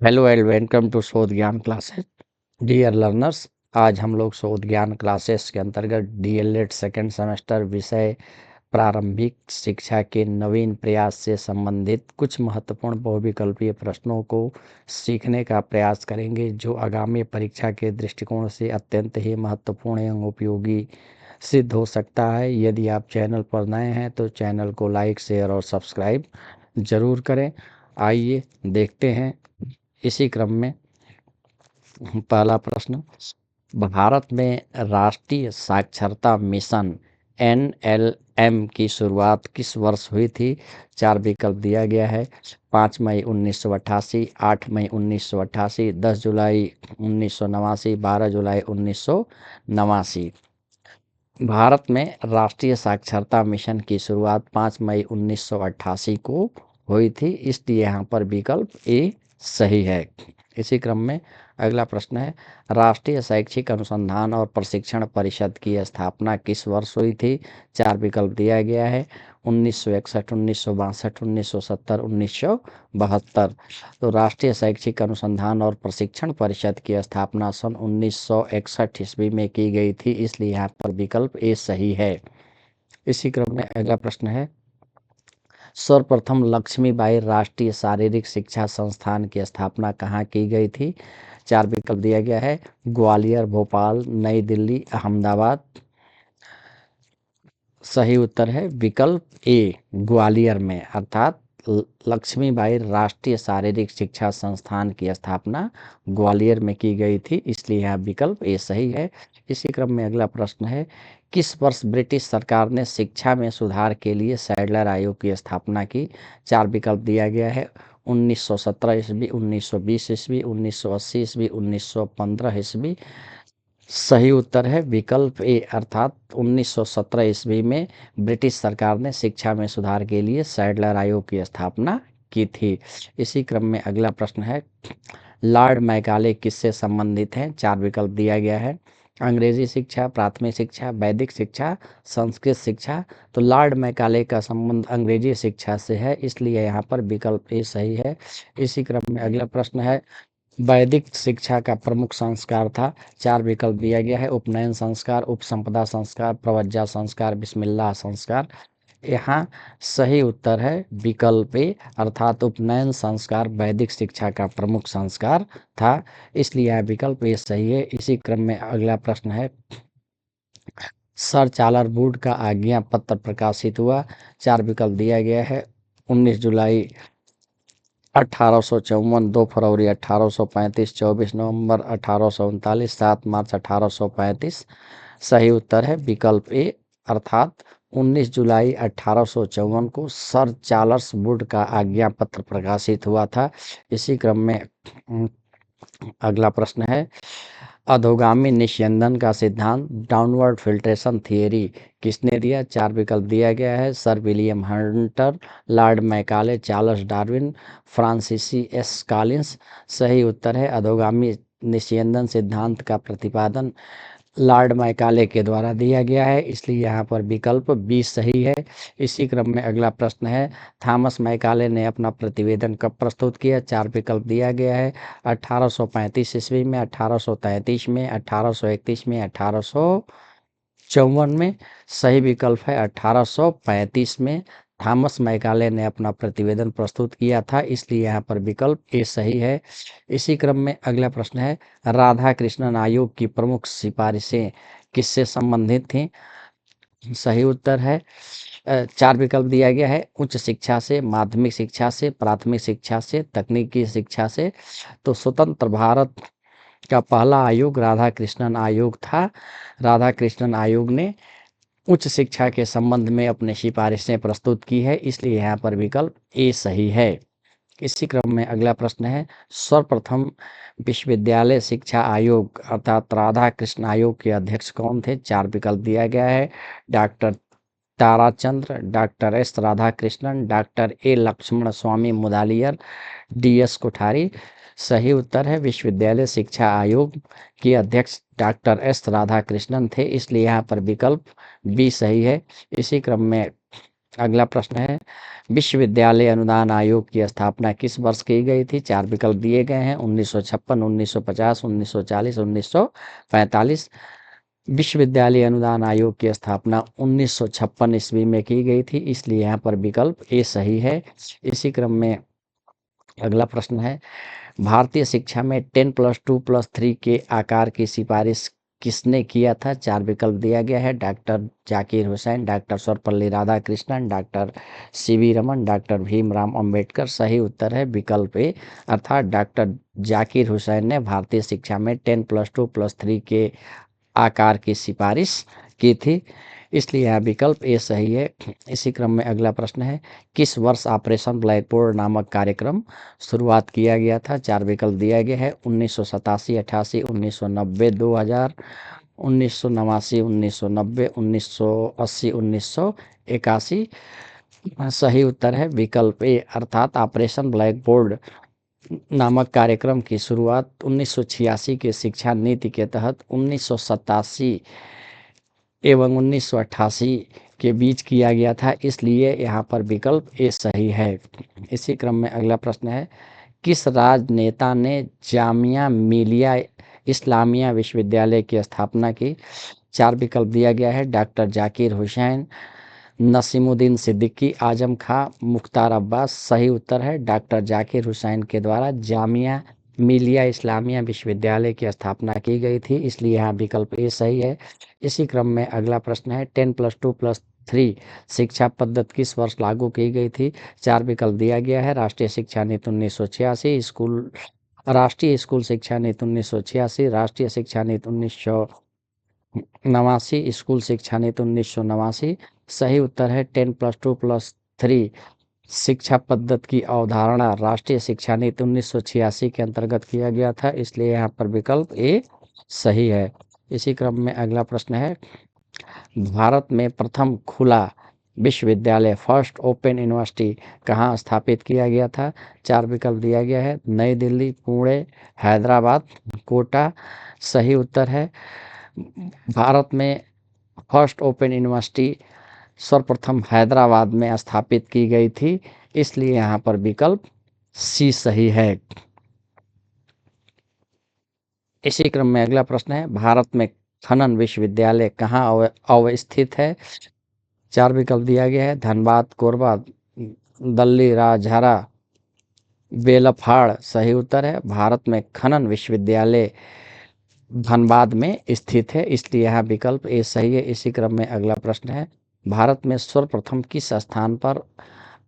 Hello and welcome to शोध ज्ञान classes. Dear learners, आज हम लोग शोध ज्ञान क्लासेस के अंतर्गत डीएलएड सेकेंड सेमेस्टर विषय प्रारंभिक शिक्षा के नवीन प्रयास से संबंधित कुछ महत्वपूर्ण बहुविकल्पीय प्रश्नों को सीखने का प्रयास करेंगे, जो आगामी परीक्षा के दृष्टिकोण से अत्यंत ही महत्वपूर्ण एवं उपयोगी सिद्ध हो सकता है। यदि आप चैनल पर नए हैं तो चैनल को लाइक, शेयर और सब्सक्राइब जरूर करें। आइए देखते हैं। इसी क्रम में पहला प्रश्न, भारत में राष्ट्रीय साक्षरता मिशन NLM की शुरुआत किस वर्ष हुई थी? चार विकल्प दिया गया है। 5 मई 1988, 8 मई 1988, 10 जुलाई 1989, 12 जुलाई 1989। भारत में राष्ट्रीय साक्षरता मिशन की शुरुआत 5 मई 1988 को हुई थी, इसलिए यहाँ पर विकल्प ए सही है। इसी क्रम में अगला प्रश्न है, राष्ट्रीय शैक्षिक अनुसंधान और प्रशिक्षण परिषद की स्थापना किस वर्ष हुई थी? चार विकल्प दिया गया है। 1961, 1962, 1970, 1972। तो राष्ट्रीय शैक्षिक अनुसंधान और प्रशिक्षण परिषद की स्थापना सन 1961 ईस्वी में की गई थी, इसलिए यहाँ पर विकल्प ए सही है। इसी क्रम में अगला प्रश्न है, सर्वप्रथम लक्ष्मीबाई राष्ट्रीय शारीरिक शिक्षा संस्थान की स्थापना कहाँ की गई थी? चार विकल्प दिया गया है। ग्वालियर, भोपाल, नई दिल्ली, अहमदाबाद। सही उत्तर है विकल्प ए, ग्वालियर में, अर्थात लक्ष्मीबाई राष्ट्रीय शारीरिक शिक्षा संस्थान की स्थापना ग्वालियर में की गई थी, इसलिए यह विकल्प ए सही है। इसी क्रम में अगला प्रश्न है, किस वर्ष ब्रिटिश सरकार ने शिक्षा में सुधार के लिए सैडलर आयोग की स्थापना की? चार विकल्प दिया गया है। 1917 ईस्वी, 1920 ईस्वी, 1980 ईस्वी, 1915 ईस्वी। सही उत्तर है विकल्प ए, अर्थात 1917 ईस्वी में ब्रिटिश सरकार ने शिक्षा में सुधार के लिए सैडलर आयोग की स्थापना की थी। इसी क्रम में अगला प्रश्न है, लॉर्ड मैकाले किससे संबंधित हैं? चार विकल्प दिया गया है। अंग्रेजी शिक्षा, प्राथमिक शिक्षा, वैदिक शिक्षा, संस्कृत शिक्षा। तो लॉर्ड मैकाले का संबंध अंग्रेजी शिक्षा से है, इसलिए यहाँ पर विकल्प ए सही है। इसी क्रम में अगला प्रश्न है, वैदिक शिक्षा का प्रमुख संस्कार था? चार विकल्प दिया गया है। उपनयन संस्कार, उपसंपदा संस्कार, प्रवज्जा संस्कार, बिस्मिल्लाह संस्कार। यहाँ सही उत्तर है विकल्प ए, अर्थात उपनयन संस्कार वैदिक शिक्षा का प्रमुख संस्कार था, इसलिए यह विकल्प ए सही है। इसी क्रम में अगला प्रश्न है, सर चार्ल्स वुड का आज्ञा पत्र प्रकाशित हुआ? चार विकल्प दिया गया है। 19 जुलाई 1854, 2 फरवरी 1835, 24 नवंबर 1839, 7 मार्च 1835। सही उत्तर है विकल्प ए, अर्थात 19 जुलाई 1854 को सर चार्ल्स वुड का आज्ञा पत्र प्रकाशित हुआ था। इसी क्रम में अगला प्रश्न है, अधोगामी निस्यंदन का सिद्धांत, डाउनवर्ड फिल्ट्रेशन थियरी, किसने दिया? चार विकल्प दिया गया है। Sir William Hunter, Lord Macaulay, Charles Darwin, फ्रांसीसी एस कॉलिंस। सही उत्तर है अधोगामी निस्यंदन सिद्धांत का प्रतिपादन लॉर्ड मैकाले के द्वारा दिया गया है, इसलिए यहाँ पर विकल्प बी सही है। इसी क्रम में अगला प्रश्न है, थॉमस मैकाले ने अपना प्रतिवेदन कब प्रस्तुत किया? चार विकल्प दिया गया है। 1835 ईस्वी में, 1833 में, 1831 में, 1854 में। सही विकल्प है 1835 में थॉमस मैकाले ने अपना प्रतिवेदन प्रस्तुत किया था, इसलिए यहाँ पर विकल्प ए सही है। इसी क्रम में अगला प्रश्न है, राधा कृष्णन आयोग की प्रमुख सिफारिशें किससे संबंधित थीं? सही उत्तर है, चार विकल्प दिया गया है। उच्च शिक्षा से, माध्यमिक शिक्षा से, प्राथमिक शिक्षा से, तकनीकी शिक्षा से। तो स्वतंत्र भारत का पहला आयोग राधा कृष्णन आयोग था। राधा कृष्णन आयोग ने उच्च शिक्षा के संबंध में अपनी सिफारिशें प्रस्तुत की है, इसलिए यहाँ पर विकल्प ए सही है। इसी क्रम में अगला प्रश्न है, सर्वप्रथम विश्वविद्यालय शिक्षा आयोग अर्थात राधा कृष्ण आयोग के अध्यक्ष कौन थे? चार विकल्प दिया गया है। Doctor Tarachandra, doctor S Radhakrishnan, doctor A Lakshmana Swami Mudaliar, DS Kothari. सही उत्तर है विश्वविद्यालय शिक्षा आयोग के अध्यक्ष डॉक्टर एस राधाकृष्णन थे, इसलिए यहाँ पर विकल्प बी सही है। इसी क्रम में अगला प्रश्न है, विश्वविद्यालय अनुदान आयोग की स्थापना किस वर्ष की गई थी? 4 विकल्प दिए गए हैं, 1956, 1950, 1940, 1945। विश्वविद्यालय अनुदान आयोग की स्थापना 1956 ईस्वी में की गई थी, इसलिए यहाँ पर विकल्प ए सही है। इसी क्रम में अगला प्रश्न है, भारतीय शिक्षा में 10+2+3 के आकार की सिफारिश किसने किया था? 4 विकल्प दिया गया है, doctor Zakir Hussain, doctor Sarvepalli Radhakrishnan, doctor CV Raman, doctor Bhimrao Ambedkar. सही उत्तर है विकल्प ए, अर्थात डॉक्टर जाकिर हुसैन ने भारतीय शिक्षा में 10+2+3 के आकार की सिफारिश की थी, इसलिए यह विकल्प ए सही है। इसी क्रम में अगला प्रश्न है, किस वर्ष ऑपरेशन ब्लैकबोर्ड नामक कार्यक्रम शुरुआत किया गया था? 4 विकल्प दिया गया है, 1987, 88, 1990, 2000, 1989, 1990, 1980, 1981। सही उत्तर है विकल्प ए, अर्थात ऑपरेशन ब्लैकबोर्ड नामक कार्यक्रम की शुरुआत 1986 के शिक्षा नीति के तहत 1987 एवं 1988 के बीच किया गया था, इसलिए यहाँ पर विकल्प ए सही है। इसी क्रम में अगला प्रश्न है, किस राजनेता ने जामिया मिलिया इस्लामिया विश्वविद्यालय की स्थापना की? 4 विकल्प दिया गया है, डॉक्टर जाकिर हुसैन, नसीमुद्दीन सिद्दीकी, आजम खां, मुख्तार अब्बास। सही उत्तर है डॉक्टर जाकिर हुसैन के द्वारा जामिया मिलिया इस्लामिया विश्वविद्यालय की स्थापना की गई थी, इसलिए यहाँ विकल्प ए सही है। इसी क्रम में अगला प्रश्न है, 10+2+3 शिक्षा पद्धति किस वर्ष लागू की गई थी? 4 विकल्प दिया गया है, राष्ट्रीय शिक्षा नीति 1986, राष्ट्रीय स्कूल शिक्षा नीति 1986, राष्ट्रीय शिक्षा नीति 1989, स्कूल शिक्षा नीति 1989। सही उत्तर है 10+2+3 शिक्षा पद्धति की अवधारणा राष्ट्रीय शिक्षा नीति 1986 के अंतर्गत किया गया था, इसलिए यहाँ पर विकल्प ए सही है। इसी क्रम में अगला प्रश्न है, भारत में प्रथम खुला विश्वविद्यालय फर्स्ट ओपन यूनिवर्सिटी कहाँ स्थापित किया गया था? 4 विकल्प दिया गया है, नई दिल्ली, पुणे, हैदराबाद, कोटा। सही उत्तर है, भारत में फर्स्ट ओपन यूनिवर्सिटी सर्वप्रथम हैदराबाद में स्थापित की गई थी, इसलिए यहाँ पर विकल्प सी सही है। इसी क्रम में अगला प्रश्न है, भारत में खनन विश्वविद्यालय कहाँ अवस्थित है? 4 विकल्प दिया गया है, धनबाद, कोरबा, दिल्ली, राजहरा, बेलफाड़। सही उत्तर है, भारत में खनन विश्वविद्यालय धनबाद में स्थित है, इसलिए यहाँ विकल्प ए सही है। इसी क्रम में अगला प्रश्न है, भारत में सर्वप्रथम किस स्थान पर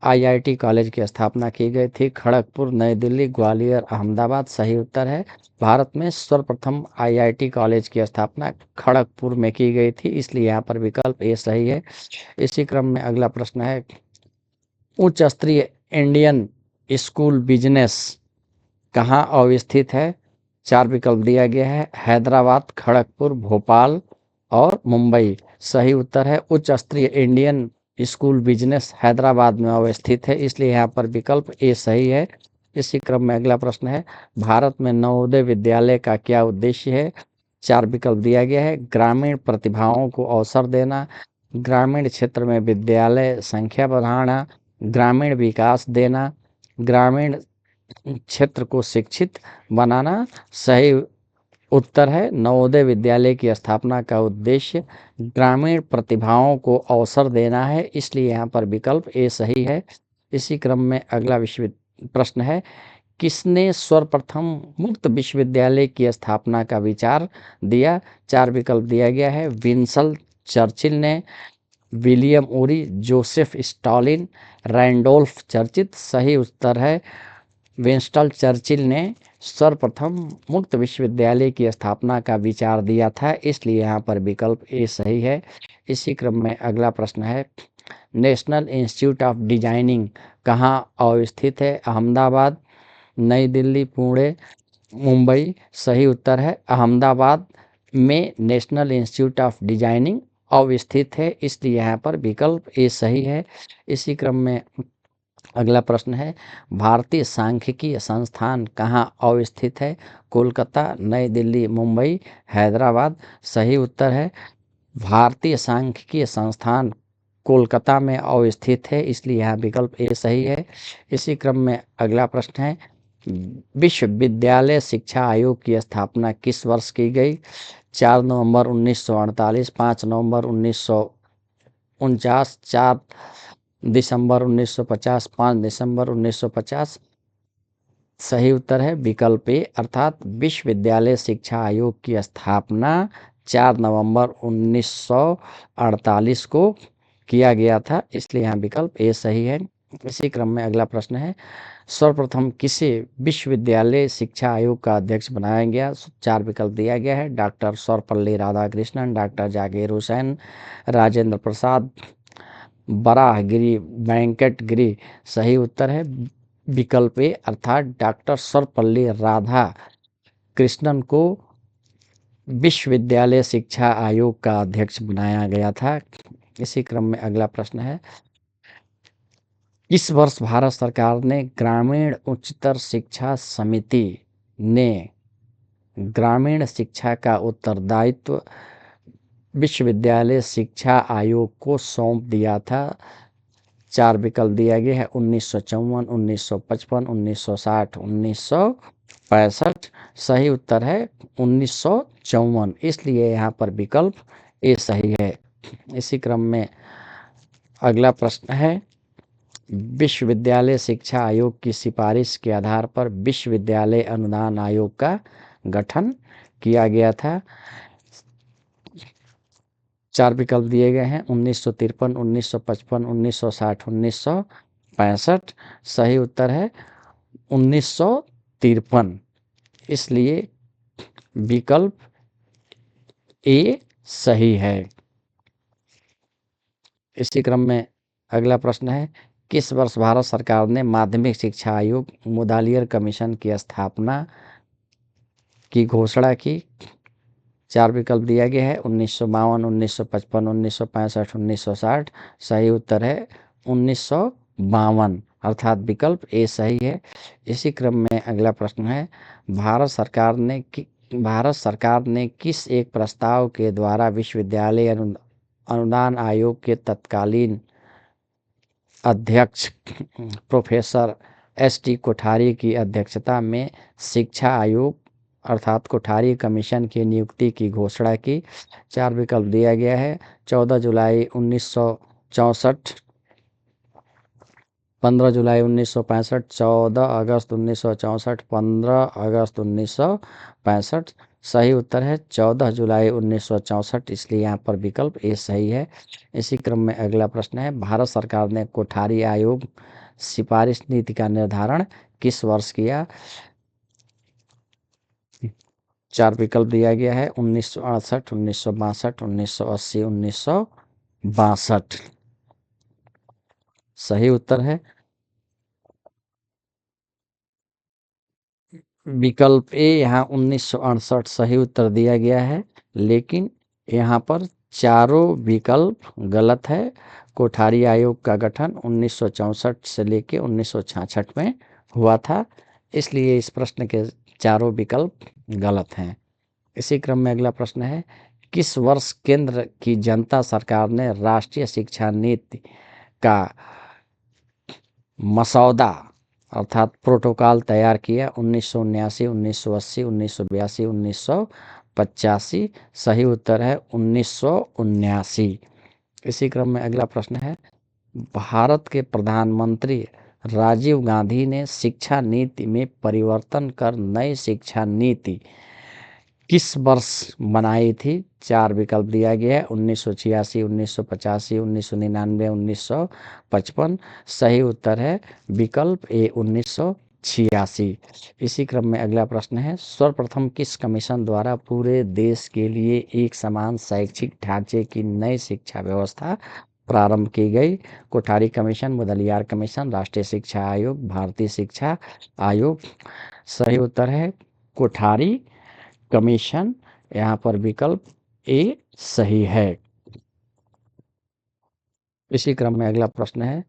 आईआईटी कॉलेज की स्थापना की गई थी? खड़गपुर, नई दिल्ली, ग्वालियर, अहमदाबाद। सही उत्तर है, भारत में सर्वप्रथम आईआईटी कॉलेज की स्थापना खड़गपुर में की गई थी, इसलिए यहाँ पर विकल्प ए सही है। इसी क्रम में अगला प्रश्न है, उच्च स्तरीय इंडियन स्कूल बिजनेस कहाँ अवस्थित है? 4 विकल्प दिया गया है, हैदराबाद, खड़गपुर, भोपाल और मुंबई। सही उत्तर है, उच्च स्तरीय इंडियन स्कूल बिजनेस हैदराबाद में अवस्थित है, इसलिए यहाँ पर विकल्प ए सही है। इसी क्रम में अगला प्रश्न है, भारत में नवोदय विद्यालय का क्या उद्देश्य है? 4 विकल्प दिया गया है, ग्रामीण प्रतिभाओं को अवसर देना, ग्रामीण क्षेत्र में विद्यालय संख्या बढ़ाना, ग्रामीण विकास देना, ग्रामीण क्षेत्र को शिक्षित बनाना। सही उत्तर है, नवोदय विद्यालय की स्थापना का उद्देश्य ग्रामीण प्रतिभाओं को अवसर देना है, इसलिए यहाँ पर विकल्प ए सही है। इसी क्रम में अगला प्रश्न है, किसने सर्वप्रथम मुक्त विश्वविद्यालय की स्थापना का विचार दिया? 4 विकल्प दिया गया है, विंसल चर्चिल ने, विलियम ओरी, जोसेफ स्टालिन, रैंडोल्फ चर्चिल। सही उत्तर है, विंस्टन चर्चिल ने सर्वप्रथम मुक्त विश्वविद्यालय की स्थापना का विचार दिया था, इसलिए यहाँ पर विकल्प ए सही है। इसी क्रम में अगला प्रश्न है, नेशनल इंस्टीट्यूट ऑफ डिजाइनिंग कहाँ अवस्थित है? अहमदाबाद, नई दिल्ली, पुणे, मुंबई। सही उत्तर है, अहमदाबाद में नेशनल इंस्टीट्यूट ऑफ डिजाइनिंग अवस्थित है, इसलिए यहाँ पर विकल्प ए सही है। इसी क्रम में अगला प्रश्न है, भारतीय सांख्यिकी संस्थान कहाँ अवस्थित है? कोलकाता, नई दिल्ली, मुंबई, हैदराबाद। सही उत्तर है, भारतीय सांख्यिकी संस्थान कोलकाता में अवस्थित है, इसलिए यहाँ विकल्प ए सही है। इसी क्रम में अगला प्रश्न है, विश्वविद्यालय शिक्षा आयोग की स्थापना किस वर्ष की गई? 4 नवंबर 1948, 5 नवंबर 1949, 4 दिसंबर 1950, 5 दिसंबर 1950। सही उत्तर है विकल्प ए, अर्थात विश्वविद्यालय शिक्षा आयोग की स्थापना 4 नवंबर 1948 को किया गया था, इसलिए यहाँ विकल्प ए सही है। इसी क्रम में अगला प्रश्न है, सर्वप्रथम किसे विश्वविद्यालय शिक्षा आयोग का अध्यक्ष बनाया गया? 4 विकल्प दिया गया है, डॉक्टर सर्वपल्ली राधाकृष्णन, डॉक्टर जाकिर हुसैन, राजेंद्र प्रसाद, वराहगिरी वेंकट गिरी। सही उत्तर है विकल्प ए, अर्थात डॉक्टर सर्वपल्ली राधाकृष्णन को विश्वविद्यालय शिक्षा आयोग का अध्यक्ष बनाया गया था। इसी क्रम में अगला प्रश्न है, इस वर्ष भारत सरकार ने ग्रामीण उच्चतर शिक्षा समिति ने ग्रामीण शिक्षा का उत्तरदायित्व विश्वविद्यालय शिक्षा आयोग को सौंप दिया था। 4 विकल्प दिया गया है, 1954, 1955, 1960, 1965। सही उत्तर है 1954, इसलिए यहाँ पर विकल्प ए सही है। इसी क्रम में अगला प्रश्न है, विश्वविद्यालय शिक्षा आयोग की सिफारिश के आधार पर विश्वविद्यालय अनुदान आयोग का गठन किया गया था। 4 विकल्प दिए गए हैं, 1953, 1955, 1960, 1965। सही उत्तर है 1953, इसलिए विकल्प ए सही है। इसी क्रम में अगला प्रश्न है, किस वर्ष भारत सरकार ने माध्यमिक शिक्षा आयोग मुदालियर कमीशन की स्थापना की घोषणा की? 4 विकल्प दिया गया है, 1952, 1955, 1965, 1960। सही उत्तर है 1952, अर्थात विकल्प ए सही है। इसी क्रम में अगला प्रश्न है, भारत सरकार ने किस एक प्रस्ताव के द्वारा विश्वविद्यालय अनुदान आयोग के तत्कालीन अध्यक्ष प्रोफेसर एस.टी. कोठारी की अध्यक्षता में शिक्षा आयोग अर्थात कोठारी कमीशन की नियुक्ति की घोषणा की? 4 विकल्प दिया गया है, 14 जुलाई 1964, 15 जुलाई 1965, 14 अगस्त 1964, 15 अगस्त 1965। सही उत्तर है 14 जुलाई 1964, इसलिए यहाँ पर विकल्प ए सही है। इसी क्रम में अगला प्रश्न है, भारत सरकार ने कोठारी आयोग सिफारिश नीति का निर्धारण किस वर्ष किया? 4 विकल्प दिया गया है, 1968, 1962, 1980, 1962। सही उत्तर है विकल्प ए, यहाँ 1968 सही उत्तर दिया गया है, लेकिन यहाँ पर चारों विकल्प गलत है। कोठारी आयोग का गठन 1964 से लेकर 1966 में हुआ था, इसलिए इस प्रश्न के चारों विकल्प गलत हैं। इसी क्रम में अगला प्रश्न है, किस वर्ष केंद्र की जनता सरकार ने राष्ट्रीय शिक्षा नीति का मसौदा अर्थात प्रोटोकॉल तैयार किया? 1979, 1980, 1982, 1985। सही उत्तर है 1979। इसी क्रम में अगला प्रश्न है, भारत के प्रधानमंत्री राजीव गांधी ने शिक्षा नीति में परिवर्तन कर नई शिक्षा नीति किस वर्ष बनाई थी? 4 विकल्प दिया गया है, 1986, 1985, 1999, 1955। सही उत्तर है विकल्प ए 1986। इसी क्रम में अगला प्रश्न है, सर्वप्रथम किस कमीशन द्वारा पूरे देश के लिए एक समान शैक्षिक ढांचे की नई शिक्षा व्यवस्था प्रारंभ की गई? कोठारी कमीशन, मुदलियार कमीशन, राष्ट्रीय शिक्षा आयोग, भारतीय शिक्षा आयोग। सही उत्तर है कोठारी कमीशन, यहाँ पर विकल्प ए सही है। इसी क्रम में अगला प्रश्न है,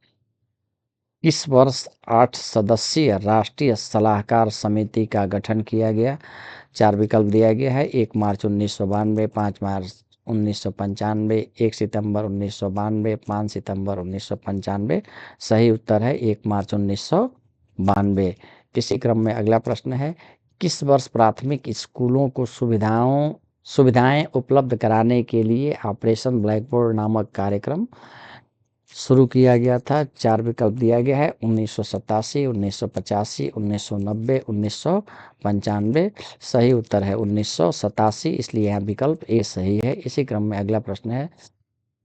इस वर्ष 8 सदस्यीय राष्ट्रीय सलाहकार समिति का गठन किया गया? 4 विकल्प दिया गया है, 1 मार्च 1992, 5 मार्च 1995, 1 सितंबर 1992, 5 सितंबर 1995। सही उत्तर है 1 मार्च 1992। इसी क्रम में अगला प्रश्न है, किस वर्ष प्राथमिक स्कूलों को सुविधाएं उपलब्ध कराने के लिए ऑपरेशन ब्लैकबोर्ड नामक कार्यक्रम शुरू किया गया था? 4 विकल्प दिया गया है, 1987, 1985, 1990, 1995। सही उत्तर है 1987, इसलिए यहाँ विकल्प ए सही है। इसी क्रम में अगला प्रश्न है,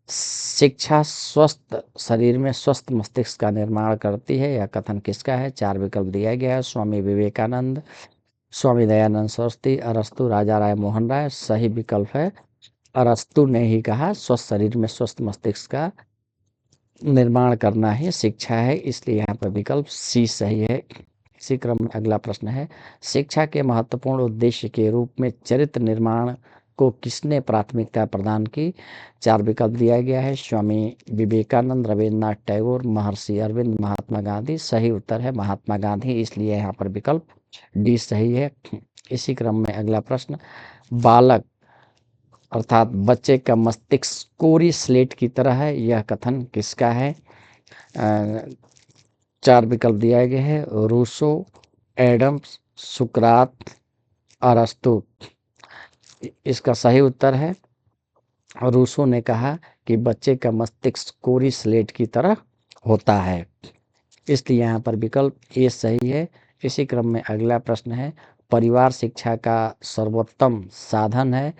शिक्षा स्वस्थ शरीर में स्वस्थ मस्तिष्क का निर्माण करती है, यह कथन किसका है? 4 विकल्प दिया गया है, स्वामी विवेकानंद, स्वामी दयानंद सरस्वती, अरस्तु, राजा राय मोहन राय। सही विकल्प है अरस्तु ने ही कहा स्वस्थ शरीर में स्वस्थ मस्तिष्क का निर्माण करना ही शिक्षा है, इसलिए यहाँ पर विकल्प सी सही है। इसी क्रम में अगला प्रश्न है, शिक्षा के महत्वपूर्ण उद्देश्य के रूप में चरित्र निर्माण को किसने प्राथमिकता प्रदान की? 4 विकल्प दिया गया है, स्वामी विवेकानंद, रविन्द्रनाथ टैगोर, महर्षि अरविंद, महात्मा गांधी। सही उत्तर है महात्मा गांधी, इसलिए यहाँ पर विकल्प डी सही है। इसी क्रम में अगला प्रश्न, बालक अर्थात बच्चे का मस्तिष्क कोरी स्लेट की तरह है, यह कथन किसका है? 4 विकल्प दिया गया है, रूसो, एडम्स, सुकरात, अरस्तु। इसका सही उत्तर है रूसो ने कहा कि बच्चे का मस्तिष्क कोरी स्लेट की तरह होता है, इसलिए यहाँ पर विकल्प ए सही है। इसी क्रम में अगला प्रश्न है, परिवार शिक्षा का सर्वोत्तम साधन है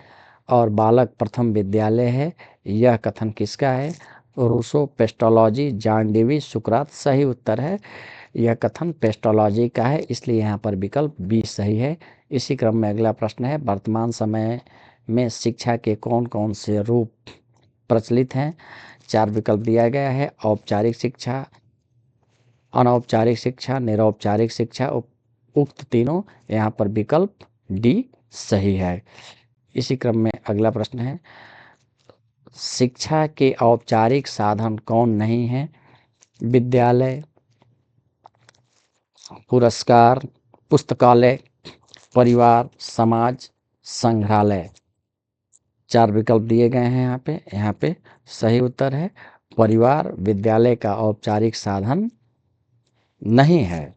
और बालक प्रथम विद्यालय है, यह कथन किसका है? रूसो, पेस्टोलॉजी, जॉन डेवी, सुकरात। सही उत्तर है यह कथन पेस्टोलॉजी का है, इसलिए यहाँ पर विकल्प बी सही है। इसी क्रम में अगला प्रश्न है, वर्तमान समय में शिक्षा के कौन कौन से रूप प्रचलित हैं? 4 विकल्प दिया गया है, औपचारिक शिक्षा, अनौपचारिक शिक्षा, निरौपचारिक शिक्षा, उक्त तीनों। यहाँ पर विकल्प डी सही है। इसी क्रम में अगला प्रश्न है, शिक्षा के औपचारिक साधन कौन नहीं है? विद्यालय, पुरस्कार, पुस्तकालय, परिवार, समाज, संग्रहालय। 4 विकल्प दिए गए हैं यहाँ पे सही उत्तर है परिवार विद्यालय का औपचारिक साधन नहीं है।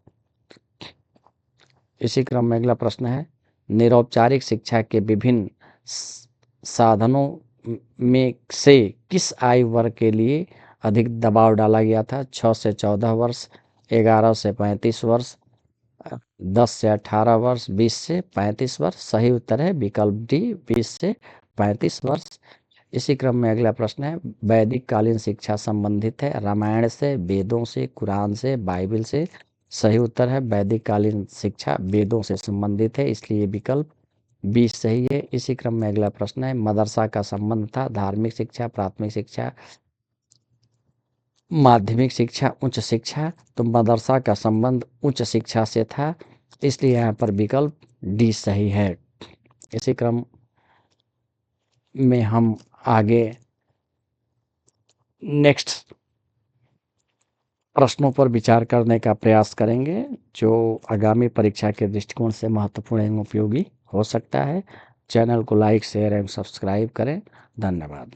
इसी क्रम में अगला प्रश्न है, निरौपचारिक शिक्षा के विभिन्न साधनों में से किस आयु वर्ग के लिए अधिक दबाव डाला गया था? 6 से 14 वर्ष, 11 से 35 वर्ष, 10 से 18 वर्ष, 20 से 35 वर्ष। सही उत्तर है विकल्प डी 20 से 35 वर्ष। इसी क्रम में अगला प्रश्न है, वैदिक कालीन शिक्षा संबंधित है रामायण से, वेदों से, कुरान से, बाइबल से। सही उत्तर है वैदिक कालीन शिक्षा वेदों से संबंधित है, इसलिए विकल्प बी सही है। इसी क्रम में अगला प्रश्न है, मदरसा का संबंध था धार्मिक शिक्षा, प्राथमिक शिक्षा, माध्यमिक शिक्षा, उच्च शिक्षा। तो मदरसा का संबंध उच्च शिक्षा से था, इसलिए यहाँ पर विकल्प डी सही है। इसी क्रम में हम आगे नेक्स्ट प्रश्नों पर विचार करने का प्रयास करेंगे, जो आगामी परीक्षा के दृष्टिकोण से महत्वपूर्ण एवं उपयोगी हो सकता है। चैनल को लाइक, शेयर एवं सब्सक्राइब करें। धन्यवाद।